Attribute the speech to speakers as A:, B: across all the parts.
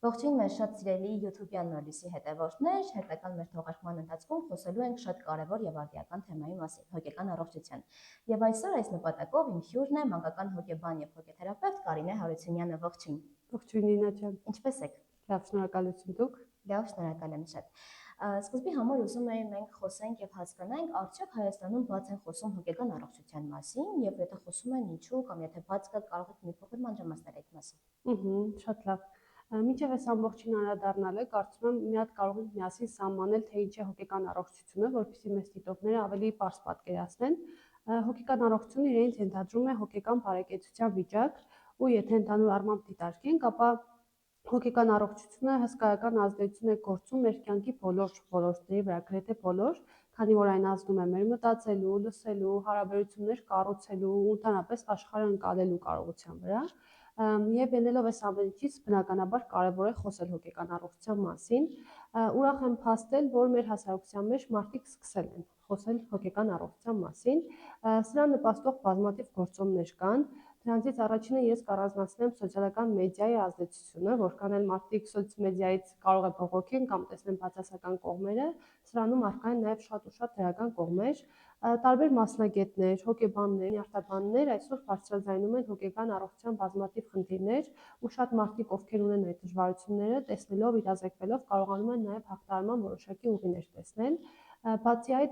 A: Ողջույն մեր շատ սիրելի YouTube-յան նորլիսի հետևորդներ, հետագան մեր թողարկման ընթացքում խոսելու ենք շատ կարևոր եւ արդիական թեմայի մասին՝ հոգեկան առողջության։ Եվ այսօր այս նպատակով իմ հյուրն է մանկական հոգեբան եւ հոգեթերապևտ Կարինե Հարությունյանը։ Ողջույն։
B: Ողջույն Նինա ջան։
A: Ինչպե՞ս եք։
B: Լավ, շնորհակալություն դուք։
A: Լավ, շնորհակալ եմ շատ։ Սկզբի համար ուզում եմ մենք խոսենք եւ հասկանանք, արդյոք Հայաստանում բաց են խոսում հոգեկան առողջության մասին եւ եթե խոսում են ինչու կամ եթե բաց կա, կարող եք մի փոքր մանրամասնել այդ մասին։
B: Շատ լավ։ Մինչև այս ամբողջին անդրադառնալը, կարծում եմ մի հատ կարող ենք միասին սահմանել, թե ինչ է հոգեկան առողջությունը, որովհետեւ մեզ դիտողները ավելի པարզ պատկերացնեն։ Հոգեկան առողջությունը իրենից ենթադրում է հոգեկան բարեկեցության վիճակ, ու եթե ընդհանուր առմամբ դիտարկենք, ապա հոգեկան առողջությունը հսկայական ազդեցություն է գործում մեր կյանքի բոլոր ոլորտների վրա, գրեթե բոլոր, քանի որ այն ազդում է մեր մտածելու, լսելու, հարաբերություններ կառուցելու ու ընդհանրապես աշխարհը ընկալելու կարողության վրա։ Եվ ելնելով այս ամենից, բնականաբար կարևոր է խոսել հոգեկան առողջության մասին։ Ուրախ եմ փաստել, որ մեր հասարակության մեջ մարդիկ սկսել են խոսել հոգեկան առողջության մասին։ Սրա նպաստող բազմաթիվ գործոններ կան։ Դրանցից առաջինը ես կառանձնացնեմ սոցիալական մեդիայի ազդեցությունը, որքան էլ մարդիկ սոցմեդիայից կարող է բողոքեն կամ տեսնեն բացասական կողմերը, սրանում առկա են նաև շատ ու շատ դրական կողմեր։ Տարբեր մասնագետներ, հոգեբաններ, նյարդաբաններ այսօր բարձրաձայնում են հոգեկան առողջության բազմաթիվ խնդիրներ, ու շատ մարդիկ, ովքեր ունեն այդ դժվարությունները, տեսնելով, իրազեկվելով, կարողանում են նաև հաղթահարման որոշակի ուղիներ տեսնել։ Բացի այդ,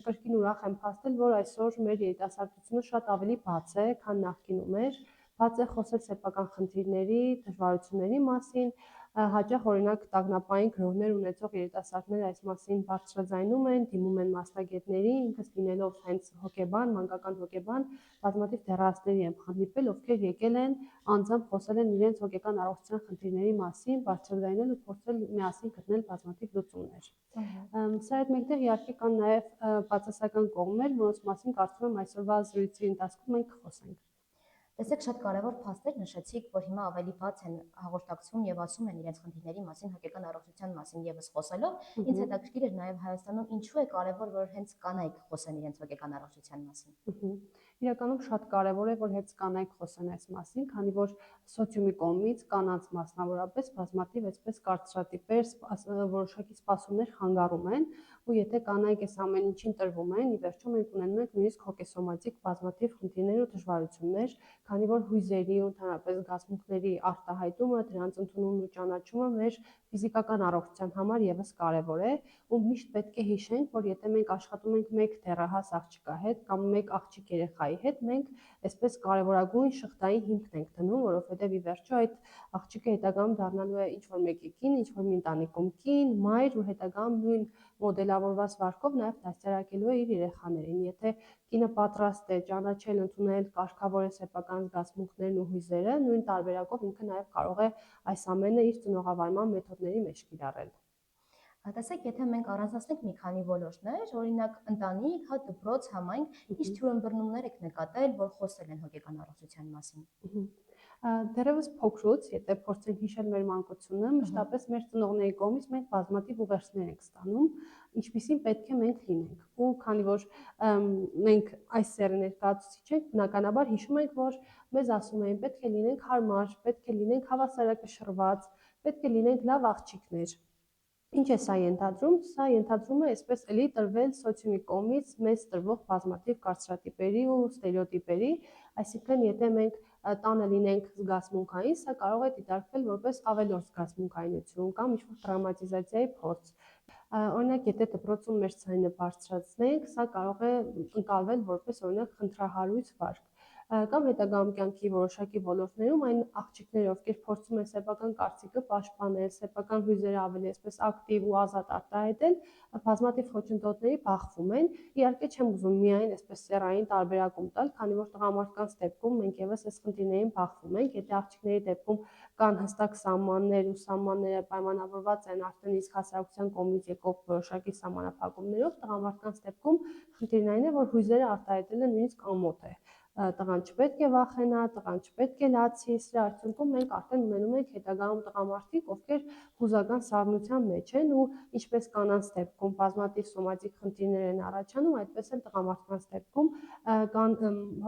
B: կրկին ուրախ եմ փաստել, որ այսօր մեր երիտասարդությունը շատ ավելի բաց է, քան նախկինում էր, բաց է խոսել սեփական խնդիրների, դժվարությունների մասին, հաճախ օրինակ տագնապային գրոհներ ունեցող երիտասարդները այս մասին բարձրաձայնում են, դիմում են մասնագետների, ինքս լինելով հենց հոգեբան, մանկական հոգեբան, բազմաթիվ դեռահասների եմ հանդիպել, ովքեր եկել են անձամբ խոսել են իրենց հոգեկան առողջության խնդիրների մասին, բարձրաձայնել ու փորձել միասին գտնել բազմաթիվ լուծումներ։ Սա հետ մեկտեղ իհարկե կան նաև բացասական կողմեր, որոնց մասին կարծում եմ այսօրվա զրույցի ընթացքում մենք կխոսենք։
A: Տեսեք, շատ կարևոր փաստեր նշեցիք, որ հիմա ավելի բաց են հաղորդակցվում եւ ասում են իրենց խնդիրների մասին, հոգեկան առողջության մասին եւս խոսելով։ Ինձ հետաքրքիր էր նաեւ Հայաստանում ինչու է կարևոր, որ հենց կանայք խոսեն իրենց հոգեկան առողջության մասին։
B: Իրականում շատ կարևոր է, որ հենց կանայք խոսեն այս մասին, քանի որ սոցիումի կողմից կանանց մասնավորապես բազմաթիվ այսպես կարծրատիպեր, որոշակի սպասումներ խանգարում են, ու եթե կանայք այս ամեն ինչին տրվում են, ի վերջո մենք ունենում ենք նույնիսկ հոգեսոմատիկ բազմաթիվ խնդիրներ ու դժվարություններ, քանի որ հույզերի ու ընդհանրապես զգացմունքների արտահայտումը, դրանց ընդունումն ու ճանաչումը մեր ֆիզիկական առողջության համար եւս կարևոր է, ու միշտ պետք է հիշենք, որ եթե մենք աշխատում ենք մեկ դեռահաս աղջկա հետ կամ մեկ աղջիկ երեխայի հետ, մենք այսպես կարևորագույն շղթային հիմքն ենք դնում, որովհետև ի վերջո այդ աղջիկը հետագայում դառնալու է ինչ-որ մեկի կին, ինչ-որ մի ընտանիքում կին, մայր, ու հետագայում նույն մոդելավորված վարքով նաև դաստիարակելու է իր երեխաներին։ Եթե կինը պատրաստ է ճանաչել, ընդունել, կարգավորել սեփական զգացմունքներն ու հույզերը, նույն տարբերակով ինքը նաև կարող է այս ամենը իր ծնողավարման մեթոդների մեջ կիրառել։
A: Տեսեք, եթե մենք առանձնացնենք մի քանի ոլորտներ, օրինակ ընտանիք, հա դպրոց, համայնք, ինչ թյուր ըմբռնումներ եք նկատել, որ խոսել են հոգեկան առողջության մասին։
B: Դեռևս փոքրուց, եթե փորձենք հիշել մեր մանկությունը, մշտապես մեր ծնողների կողմից մենք բազմաթիվ ուղերձներ ենք ստանում, ինչպիսին պետք է մենք լինենք։ Ու քանի որ մենք այս սեռի ներկայացուցիչ ենք, բնականաբար հիշում ենք, որ մեզ ասում էին պետք է լինենք հարմար, պետք է լինենք հավասարակշռված, պետք է լինենք լավ աղջիկներ։ Ինչ է սա ենթադրում։ Սա ենթադրում է այսպես էլի տրվել սոցիումի կողմից մեզ տրվող բազմաթիվ կարծրատիպերի ու ստերեոտիպերի, այսինքն եթե մենք տանը լինենք զգացմունքային, սա կարող է դիտարկվել որպես ավելորդ զգացմունքայնություն կամ ինչ-որ տրավմատիզացիայի փորձ։ Օրինակ, եթե դպրոցում մեր ցայնը բարձրացնենք, սա կարող է ընկալվել որպես օրինակ խնդրահարույց վարք։ Կամ հետագայում կյանքի որոշակի ոլորտներում այն աղջիկները, ովքեր փորձում են սեփական կարծիքը պաշտպանել, սեփական հույզերը ավելի այսպես ակտիվ ու ազատ արտահայտել, բազմաթիվ խոչընդոտների բախվում են։ Իհարկե չեմ ուզում միայն այսպես սեռային տարբերակում տալ, քանի որ տղամարդկանց դեպքում մենք եւս այս խնդիրներին բախվում ենք, եթե աղջիկների դեպքում կան հստակ սահմաններ ու սահմանները պայմանավորված են արդեն իսկ հասարակության կողմից եկող որոշակի սահմանափակումներով, տղամարդկանց դեպքում խնդիրն այն է, որ հույզերը արտահայտելը նույնիսկ ամոթ է։ տղան չպետք է վախենա, տղան չպետք է լացի, սրա արդյունքում մենք արդեն ունենում ենք հետագայում տղամարդիկ, ովքեր հուզական սառնության մեջ են ու ինչպես կանանց դեպքում բազմաթիվ սոմատիկ խնդիրներ են առաջանում, այդպես էլ տղամարդկանց դեպքում կան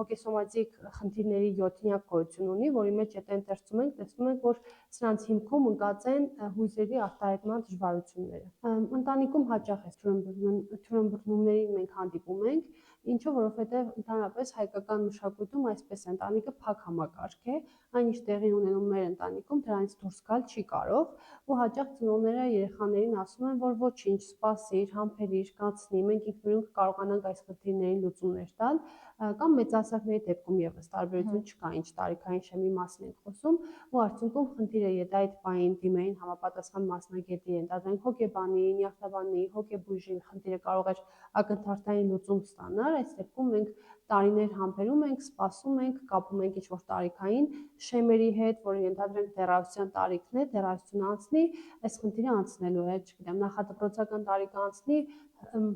B: հոգեսոմատիկ խնդիրների 7-նյակ գոյություն ունի, որի մեջ եթե ընթերցում ենք, տեսնում ենք, որ սրանց հիմքում ընկած են հույզերի արտահայտման դժվարությունները։ Ընտանիքում հաճախ է թյուրըմբռնումներին մենք հանդիպում ենք, ինչով որովհետև ընդհանրապես հայկական մշակույթում այսպես է, ընտանիքը փակ համակարգ է, այն ինչ տեղի ունենում մեր ընտանիքում դրանից դուրս գալ չի կարող ու հաճախ ծնողները երեխաներին ասում են, որ ոչինչ, սպասիր, համբերիր, կացնի, մենք ինքնուրույն կկարողանանք այս խնդիրներին լուծումներ տալ, կամ մեծահասակների դեպքում եւս տարբերություն չկա, ինչ տարիքային շեմի մասին ենք խոսում, ու արդյունքում խնդիրը եթե այդ բանին դիմեին համապատասխան մասնագետի, ենթադրենք հոգեբանի, նյարդաբանի, հոգեբույժի, խնդիրը կարող էր ակնթարթային լուծում ստանալ, այս դեպքում մենք տարիներ համբերում ենք, սպասում ենք, կապում ենք ինչ-որ տարիքային շեմերի հետ, որը ենթադրենք դեռահասության տարիքն է, դեռահասությունը անցնի, այս խնդիրը անցնելու է, չգիտեմ, նախադպրոցական տարիքը անցնի,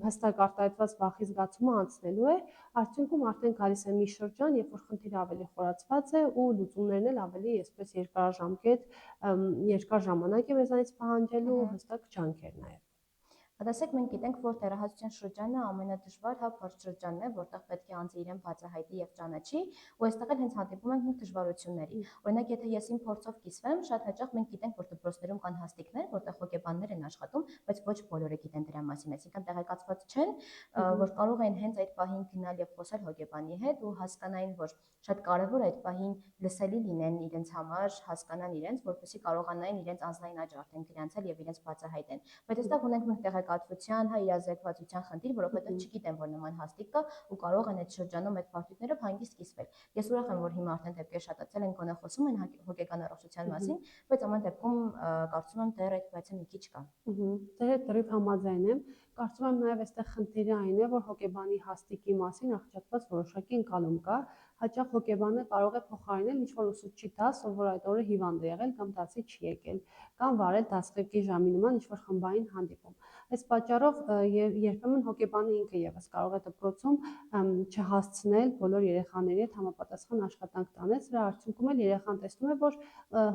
B: հստակ արտահայտված վախի զգացումը անցնելու է, արդյունքում արդեն գալիս է մի շրջան, երբ որ խնդիրը ավելի խորացված է ու լուծումներն էլ ավելի այսպես երկարաժամկետ, երկար ժամանակ է մեզանից պահանջելու հստակ ջանքեր նաև։
A: Տեսեք, մենք գիտենք, որ դեռահասության շրջանը ամենադժվար հարց շրջանն է, որտեղ պետք է անձը իրեն բացահայտի եւ ճանաչի, ու այստեղ էլ հենց հանդիպում ենք մենք դժվարությունների։ Օրինակ, եթե ես իմ փորձով կիսվեմ, շատ հաճախ մենք գիտենք, որ դպրոցներում կան հաստիկներ, որտեղ հոգեբաններ են աշխատում, բայց ոչ բոլորը գիտեն դրա մասին, այսինքն տեղեկացված չեն, որ կարող են հենց այդ պահին գնալ եւ խոսալ հոգեբանի հետ ու հասկանային, որ շատ կարեւոր է այդ պահին լսելի լինեն իրենց համար, հասկանան իրենց, որպեսզի կարողանային իրենց անձնային աճ արդեն գրանցել եւ իրենց բացահայտեն։ Բայց այստեղ ունենք մենք տեղեկատվության, հա, իրազեկվածության խնդիր, որովհետեւ չգիտեն, որ նման հաստիկ կա ու կարող են այդ շրջանում այդ բարդություններով հանգիստ կիսվել։ Ես ուրախ եմ, որ հիմա արդեն դեպքեր շատացել են, գոնե խոսում են հոգեկան առողջության մասին, բայց ամեն դեպքում կարծում եմ դեռ այդ բացը մի քիչ կա։
B: Դեր հետ լրիվ համաձայն եմ։ Կարծում եմ նաև այստեղ խնդիրը այն է, որ հոգեբանի հաստիկի մասին աղճատված որոշակի ընկալում կա։ Հաճախ հոգեբանը կարող է փոխարինել ինչ-որ ուսուցչի դաս, ով որ այդ օրը հիվանդ է եղել կամ դասի չի եկել, կամ վարել դասղեկի ժամի նման ինչ-որ խմբային հանդիպում։ Այս պատճառով երբեմն հոգեբանը ինքը եւս կարող է դպրոցում չհասցնել բոլոր երեխաների հետ համապատասխան աշխատանք տանել, սրա արդյունքում էլ երեխան տեսնում է, որ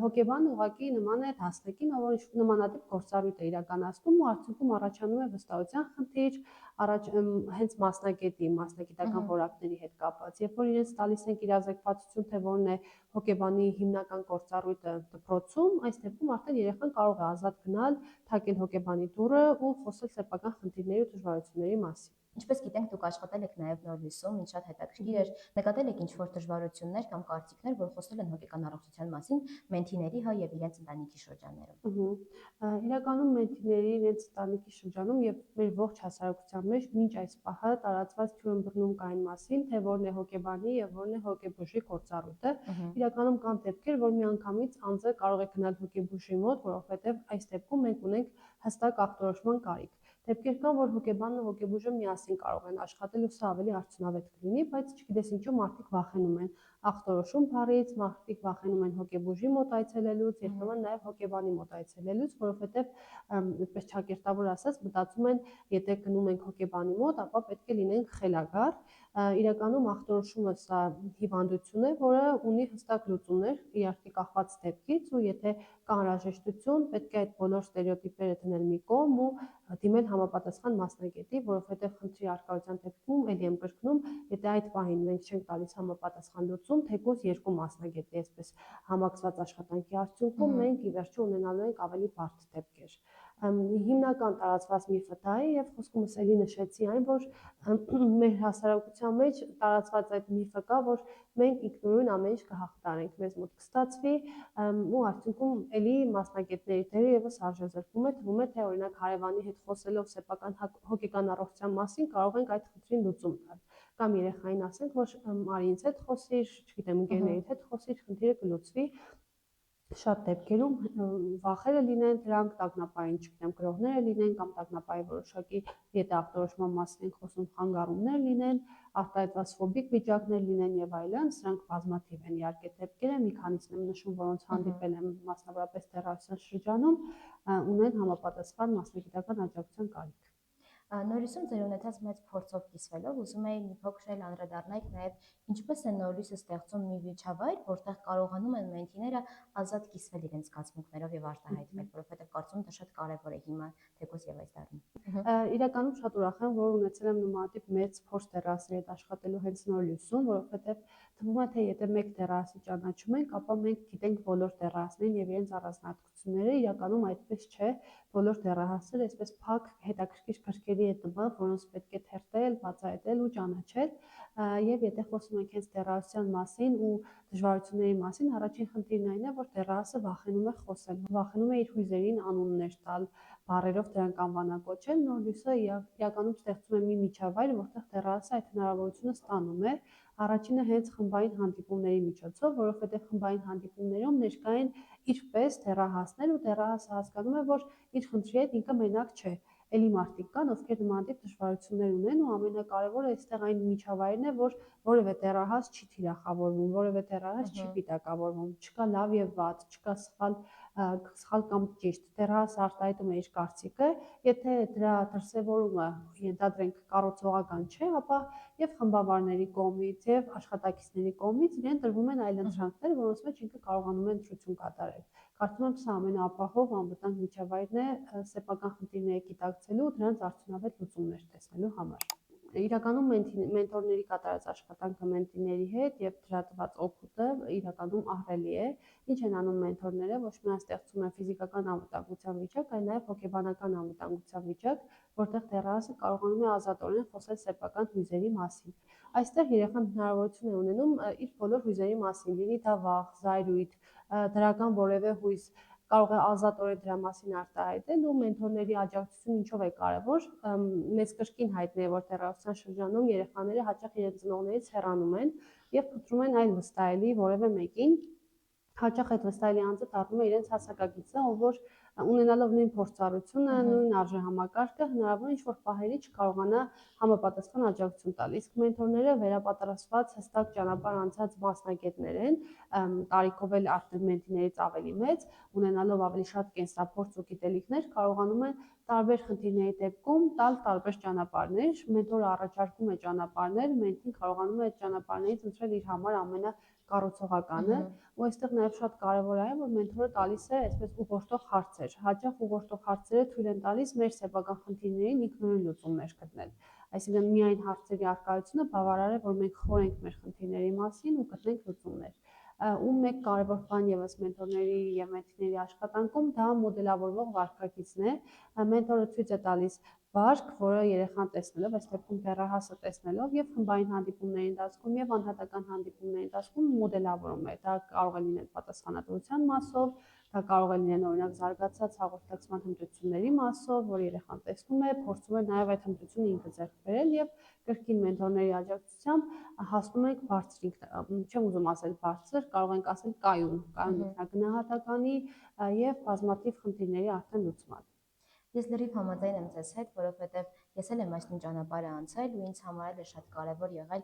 B: հոգեբանը ուղղակի նման է դասղեկին, ով որ նմանատիպ գործառույթ է իրականացնում ու արդյունքում առաջանում է վստահության խնդիր, հենց մասնագիտական որակների հետ կապված։ Երբ որ իրենց տալիս ենք իրազեկվածություն, թե որն է հոգեբանի հիմնական գործառույթը դպրոցում, այս դեպքում արդեն երեխան կարող է ազատ գնալ, թակել հոգեբանի դուռը ու խոսել սեփական խնդիրների ու դժվարությունների մասին։
A: Ինչպես գիտենք, դուք աշխատել եք նաև Նոր լույսում, ինչ շատ հետաքրքիր էր, նկատել եք ինչ-որ դժվարություններ կամ կարծիքներ, որ խոսել են հոգեկան առողջության մասին մենթիների, հա, եւ իրենց ընտանիքի շրջաններում։
B: Իրականում մենթիների իրենց ընտանիքի շրջանում եւ մեր ողջ հասարակության մեջ մինչ այս պահը տարածված թյուրըմբռնում կա այն մասին, թե որն է հոգեբանի եւ որն է հոգեբուժի գործառույթը։ Իրականում կան դեպքեր, որ միանգամից անձը կարող է գնալ հոգեբուժի մոտ, որովհետեւ այս դեպքում մենք ունենք հստակ ախտորոշման կարիք։ Դեպքեր կան, որ հոգեբանը, հոգեբուժը միասին կարող են աշխատել ու սա ավելի արդյունավետ կլինի, բայց չգիտես ինչու մարդիկ վախենում են ախտորոշում բառից, մարդիկ վախենում են հոգեբուժի մոտ այցելելուց, երբեմն նաև հոգեբանի մոտ այցելելուց, որովհետև այդպես ճակերտավոր ասած մտածում են, եթե գնում ենք հոգեբանի մոտ, ապա պետք է լինենք խելագար։ Իրականում ախտորոշումը սա հիվանդություն է, որը ունի հստակ լուծումներ, իհարկե կախված դեպքից, ու եթե կա անհրաժեշտություն, պետք է այդ բոլոր ստերեոտիպները դնել մի կողմ ու դիմել համապատասխան մասնագետի, որովհետև խնդրի առկայության դեպքում ելի եմ կրկնում, եթե այդ պահին մենք չենք տալիս համապատասխան լուծում, թեկուզ երկու մասնագետի այսպես համակցված աշխատանքի արդյունքում մենք ի վերջո ունենալու ենք ավելի բարդ դեպքեր։ Հիմնական տարածված միֆը դա է եւ խոսքումս էլի նշեցի այն, որ մեր հասարակության մեջ տարածված այդ միֆը կա, որ մենք ինքնուրույն ամեն ինչ կհաղթարենք, մեզ մոտ կստացվի ու արդյունքում էլի մասնագետների դերը եւս արժեզրկվում է, թվում է թե օրինակ հարևանի հետ խոսելով սեփական հոգեկան առողջության մասին կարող ենք այդ խնդրին լուծում տալ կամ երեխային ասենք, որ արի ինձ հետ խոսիր, չգիտեմ, ընկերներիդ հետ խոսիր, խնդիրը կլուծվի։ Շատ դեպքերում վախերը լինեն դրանք տագնապային, չգիտեմ, գրողները լինեն կամ տագնապայի որոշակի, եթե ախտորոշման մասին ենք խոսում, խանգարումներ լինեն, արտահայտված ֆոբիկ վիճակներ լինեն եւ այլն, սրանք բազմաթիվ են իհարկե դեպքերը, մի քանիսն եմ նշում, որոնց հանդիպել եմ մասնավորապես դեռահասության շրջանում, ունեն համապատասխան մասնագիտական աջակցության կարիք։
A: Նորույսում ձեր ունեցած մեծ փորձով կիսվելով ուզում եի մի փոքր էլ անդրադառնալ նաև ինչպես է նորույսը ստեղծում մի միջավայր, որտեղ կարողանում են մենթիները ազատ կիսվել իրենց զգացմունքներով եւ արտահայտվել, որովհետեւ կարծում եմ դա շատ կարեւոր է հիմա թեկուզ եւ այս դարում։
B: Իրականում շատ ուրախ եմ, որ ունեցել եմ նմանատիպ մեծ փորձ դեռահասների հետ աշխատելու հենց Նորույսում, որովհետև թվում է, թե եթե մեկ դեռահասի ճանաչում ենք, ապա մենք գիտենք բոլոր դեռահասներին եւ իրենց առանձնահատկությունները, իրականում այդպես չէ, բոլոր դեռահասները այսպես փակ հետաքրքիր քրքերի հետ նման, որոնց պետք է թերթել, բացահայտել ու ճանաչել, եւ եթե խոսում ենք հենց դեռահասության մասին ու դժվարությունների մասին, առաջին խնդիրն այն է, որ դեռահասը վախենում է խոսել, վախենում է իր հույզերին անուններ տալ, բառերով դրանք անվանակոչել, Նորույսը իրականում ստեղծում է մի միջավայր, որտեղ դեռահասը այդ հնարավորությունը ստանում է, առաջինը հենց խմբային հանդիպումների միջոցով, որովհետև խմբային հանդիպումներում ներկա են իրպես դեռահասներ ու դեռահասը հասկանում է, որ իր խնդրի հետ ինքը մենակ չէ։ Էլի մարդիկ կան, ովքեր նմանատիպ դժվարություններ ունեն ու ամենակարևորը այստեղ այն միջավայրն է, որ որևէ դեռահաս չի թիրախավորվում, որևէ դեռահաս չի պիտակավորվում, չկա լավ եւ վատ, չկա սխալ կամ ճիշտ։ Դեռահասը արտահայտում է իր կարծիքը, եթե դրա դրսևորումը ենթադրենք կառուցողական չէ, ապա եւ խմբավարների կողմից եւ աշխատակիցների կողմից իրեն տրվում են այլընտրանքներ, որոնց մեջ ինքը կարողանում է ընտրություն կատարել։ Կարծում եմ սա ամենաապահով անվտանգ միջավայրն է սեփական խնդիրների գիտակցելու ու դրանց արդյունավետ լուծումներ տեսնելու համար։ Իրականում մենթորների կատարած աշխատանքը մենտիների հետ եւ դրա տված օգուտը իրականում ահռելի է։ Ինչ են անում մենթորները, ոչ միայն ստեղծում են ֆիզիկական անվտանգության վիճակ, այլ նաեւ հոգեբանական անվտանգության վիճակ, որտեղ դեռահասը կարողանում է ազատորեն խոսել սեփական հույզերի մասին։ Այստեղ երեխան հնարավորություն է ունենում իր բոլոր հույզերի մասին, լինի դա վախ, զայրույթ, դրական որևէ հույզ, կարող է ազատորեն դրա մասին արտահայտել ու մենթորների աջակցությունը ինչով է կարևոր, մեզ կրկին հայտնի է, որ դեռահասության շրջանում երեխաները հաճախ իրենց ծնողներից հեռանում են եւ փնտրում են այլ վստահելի որևէ մեկին, հաճախ այդ վստահելի անձը դառնում է իրենց հասակակիցը, ով որ ունենալով նույն փորձառությունը, նույն արժեհամակարգը հնարավոր է ինչ-որ պահերի չկարողանա համապատասխան աջակցություն տալ։ Իսկ մենթորները վերապատրաստված հստակ ճանապարհ անցած մասնագետներ են, տարիքով էլ արդեն մենթիներից ավելի մեծ, ունենալով ավելի շատ կենսափորձ ու գիտելիքներ, կարողանում են տարբեր խնդիրների դեպքում տալ տարբեր ճանապարհներ, մենթորը առաջարկում է ճանապարհներ, մենթին կարողանում է այդ ճանապարհներից ընտրել իր համար ամենակառուցողականը, ու այստեղ նաև շատ կարևոր է, որ մենթորը տալիս է այսպես ուղղորդող հարցեր։ Հաճախ ուղղորդող հարցերը թույլ են տալիս մեր սեփական խնդիրներին ինքնուրույն լուծումներ գտնել։ Այսինքն միայն հարցերի առկայությունը բավարար է, որ մենք խորենք մեր խնդիրների մասին ու գտնենք լուծումներ։ Ու մեկ կարևոր բան եւս մենթորների եւ մենթիների աշխատանքում դա մոդելավորվող վարքագիծն է։ Մենթորը ցույց է տալիս վարք, որը երեխան տեսնելով, այս դեպքում դեռահասը տեսնելով եւ խմբային հանդիպումների ընթացքում եւ անհատական հանդիպումների ընթացքում մոդելավորում է։ Դա կարող է լինել պատասխանատվության մասով, դա կարող է լինել օրինակ զարգացած հաղորդակցման հմտությունների մասով, որ երեխան տեսնում է, փորձում է նաեւ այդ հմտությունը ինքը ձեռք բերել եւ կրկին մենթորների աջակցությամբ հասնում ենք բարձր, չեմ ուզում ասել բարձր, կարող ենք ասել կայուն ինքնագնահատականի եւ բազմաթիվ խնդիրների արդեն լուծման։
A: Ես լրիվ համաձայն եմ ձեզ հետ, որովհետև ես էլ եմ այս նույն ճանապարհը անցել ու ինձ համար էլ է շատ կարևոր եղել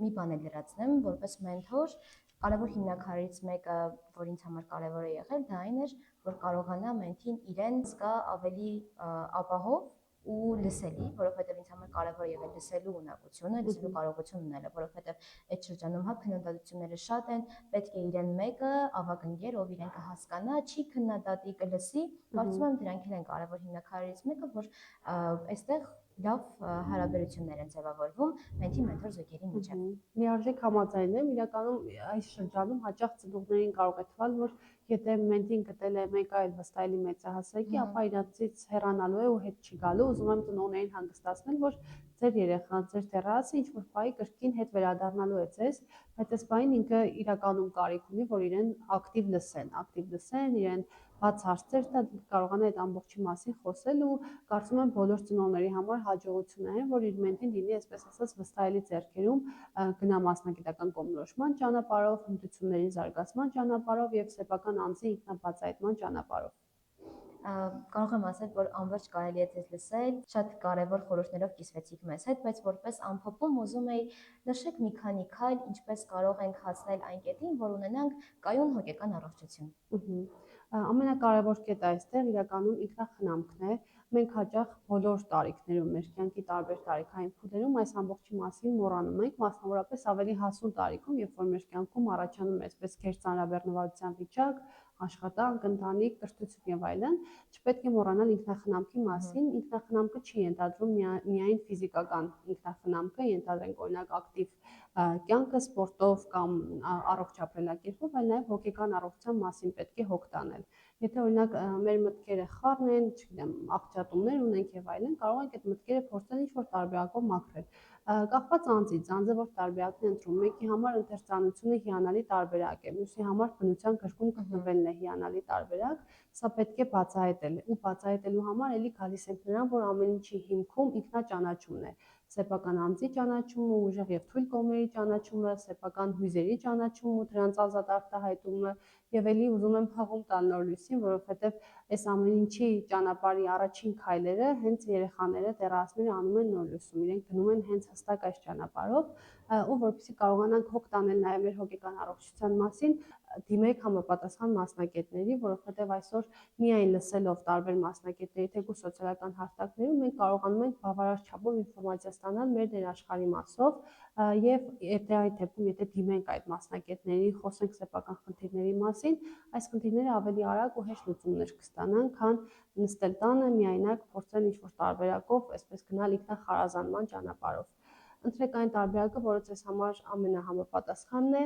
A: մի բան էլ լրացնեմ, որպես մենթոր, կարևոր հիմնաքարերից մեկը, որ ինձ համար կարևոր է եղել, դա այն էր, որ կարողանա մենթին իրեն զգա ավելի ապահով ու լսելի, որովհետև ինձ համար կարևոր է եղել լսելու ունակությունը, լսելու կարողություն ունենալը, որովհետև այդ շրջանում հա քննադատությունները շատ են, պետք է իրեն մեկը ավագ ընկեր, ով իրեն կհասկանա, չի քննադատի, կլսի, կարծում եմ դրանք էլ են կարևոր հիմնաքարերից մեկը, որ այստեղ լավ հարաբերություններ են ձևավորվում մենթի մենթոր զույգերի միջև։
B: Լիարժեք համաձայն եմ, իրականում այս շրջանում հաճախ ծնողներին կարող է թվալ, որ եթե մենթին գտել է մեկ այլ վստահելի մեծահասակի, ապա իրանցից հեռանալու է ու հետ չի գալու, ուզում եմ ծնողներին հանգստացնել, որ ձեր երեխան, ձեր դեռահասը ինչ-որ բայի կրկին հետ վերադառնալու է ձեզ, բայց այս բային ինքը իրականում կարիք ունի, որ իրեն ակտիվ լսեն, իրեն բաց հարցեր տա, կարողանա այդ ամբողջի մասին խոսել ու կարծում եմ բոլոր ծնողների համար հաջողություն է, որ իր մենթին լինի, այսպես ասած, վստահելի ձեռքերում, գնա մասնագիտական կողմնորոշման ճանապարհով, հմտությունների զարգացման ճանապարհով եւ սեփական անձի ինքնաբացահայտման ճանապարհով։
A: Կարող եմ ասել, որ անverջ կարելի է ձեզ լսել, շատ կարևոր խորհուրդներով կիսվեցիք մեզ հետ, բայց որպես ամփոփում ուզում էի նշեք մի քանի քայլ, ինչպես կարող ենք հասնել այն կետին, որ ունենանք կայուն հոգեկան առողջություն։
B: Ամենակարևոր կետը այստեղ իրականում ինքնախնամքն է։ Մենք հաճախ բոլոր տարիքներում, մեր կյանքի տարբեր տարիքային փուլերում այս ամբողջի մասին մոռանում ենք, մասնավորապես ավելի հասուն տարիքում, երբ որ մեր կյանքում առաջանում է այսպես գերծանրաբեռնվածության վիճակ, աշխատանք, ընտանիք, կրթություն եւ այլն, չպետք է մոռանալ ինքնախնամքի մասին։ Ինքնախնամքը չի ենթադրում միայն ֆիզիկական ինքնախնամքը, ենթադրենք օրինակ ակտիվ կյանքը սպորտով կամ առողջ ապրելակերպով, այլ նաև հոգեկան առողջության մասին պետք է հոգ տանել։ Եթե օրինակ մեր մտքերը խառն են, չգիտեմ, աղճատումներ ունենք եւ այլն, կարող ենք այդ մտքերը փորձել ինչ-որ տարբերակով մաքրել։ Կախված անձից, անձը որ տարբերակն է ընտրում, մեկի համար ընթերցանությունը հիանալի տարբերակ է, մյուսի համար բնության գրկում գտնվելն է հիանալի տարբերակ, սա պետք է բացահայտել ու բացահայտելու համար էլի գալիս ենք նրան, որ ամեն ինչի հիմքում ինքնաճանաչումն է, սեփական անձի ճանաչումը, ուժեղ եւ թույլ կողմերի ճանաչումը, սեփական հույզերի ճանաչումը ու դրանց ազատ արտահայտումը եւ էլի ուզում եմ հղում տալ նոր լույսին, որովհետեւ այս ամեն ինչի ճանապարհի առաջին քայլերը հենց երեխաները, դեռահասները անում են նոր լույսում, իրենք գնում են հենց հստակ այս ճանապարհով ու որպեսզի կարողանանք հոգ տանել նաեւ մեր հոգեկան առողջության մասին, դիմեք համապատասխան մասնագետների, որովհետեւ այսօր միայն լսելով տարբեր մասնագետների թեկուզ սոցիալական հարթակներում մենք կարողանում ենք բավարար չափով ինֆորմացիա ստանալ մեր ներաշխարհի մասով եւ եթե այդ դեպքում եթե դիմենք այդ մասնագետներին, խոսենք սեփական խնդիրների մասին, այս խնդիրները ավելի արագ ու հեշտ լուծումներ կստանան, քան նստել տանը միայնակ փորձել ինչ-որ տարբերակով, այսպես գնալ ինքնախարազանման ճանապարհով։ Ընտրեք այն տարբերակը, որը ձեզ համար ամենահամապատասխանն է,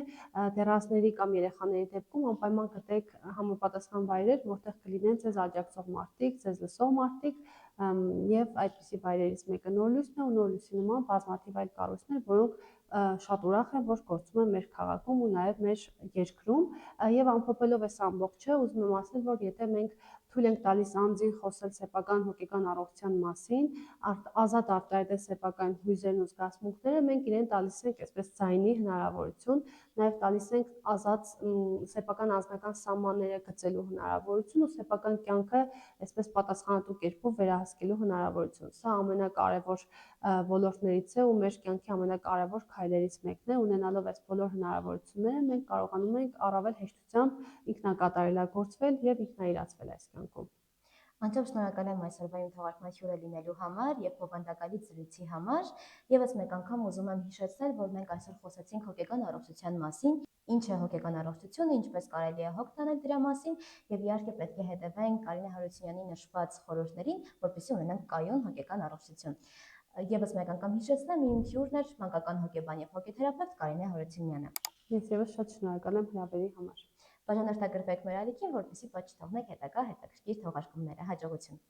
B: դեռահասների կամ երեխաների դեպքում անպայման գտեք համապատասխան վայրեր, որտեղ կլինեն ձեզ աջակցող մարդիկ, ձեզ լսող մարդիկ, եւ այդպիսի վայրերից մեկը նոր լույսն է ու նոր լույսի նման բազմաթիվ այլ կառույցներ, որոնք շատ ուրախ եմ, որ գործում են մեր քաղաքում ու նաև մեր երկրում եւ ամփոփելով այս ամբողջը ուզում եմ ասել, որ եթե մենք թույլ ենք տալիս անձին խոսել սեփական հոգեկան առողջության մասին, ազատ արտահայտել սեփական հույզերն ու զգացմունքները, մենք իրեն տալիս ենք այսպես ձայնի հնարավորություն, նաև տալիս ենք ազատ սեփական անձնական սահմանները գծելու հնարավորություն ու սեփական կյանքը այսպես պատասխանատու կերպով վերահսկելու հնարավորություն։ Սա ամենակարևոր ոլորտներից է ու մեր կյանքի ամենակարևոր քայլերից մեկն է, ունենալով այս բոլոր հնարավորությունները մենք կարողանում ենք առավել հեշտությամբ ինքնակատարելագործվել եւ ինքնաիրացվել այս կյանքում։
A: Անչափ շնորհակալ եմ այսօրվա իմ թողարկման հյուրը լինելու համար եւ բովանդակալից զրույցի համար։ Եվս մեկ անգամ ուզում եմ հիշեցնել, որ մենք այսօր խոսեցինք հոգեկան առողջության մասին, ինչ է հոգեկան առողջությունը, ինչպես կարելի է հոգ տանել դրա մասին եւ իհարկե պետք է հետևենք Կարինե Հարությունյանի նշված խորհուրդներին, որպեսզի ունենանք կայուն հոգեկան առողջություն։ Եվս մեկ անգամ հիշեցնեմ, իմ հյուրն էր մանկական հոգեբան եւ հոգեթերապևտ Կարինե Հարությունյանը։
B: Ես եւս շատ շնորհակալ եմ հրավերի համար։
A: Բաժանորդագրվեք մեր ալիքին, որպեսզի բաց չթողնեք հետագա հետաքրքիր թողարկումները։ Հաջողություն։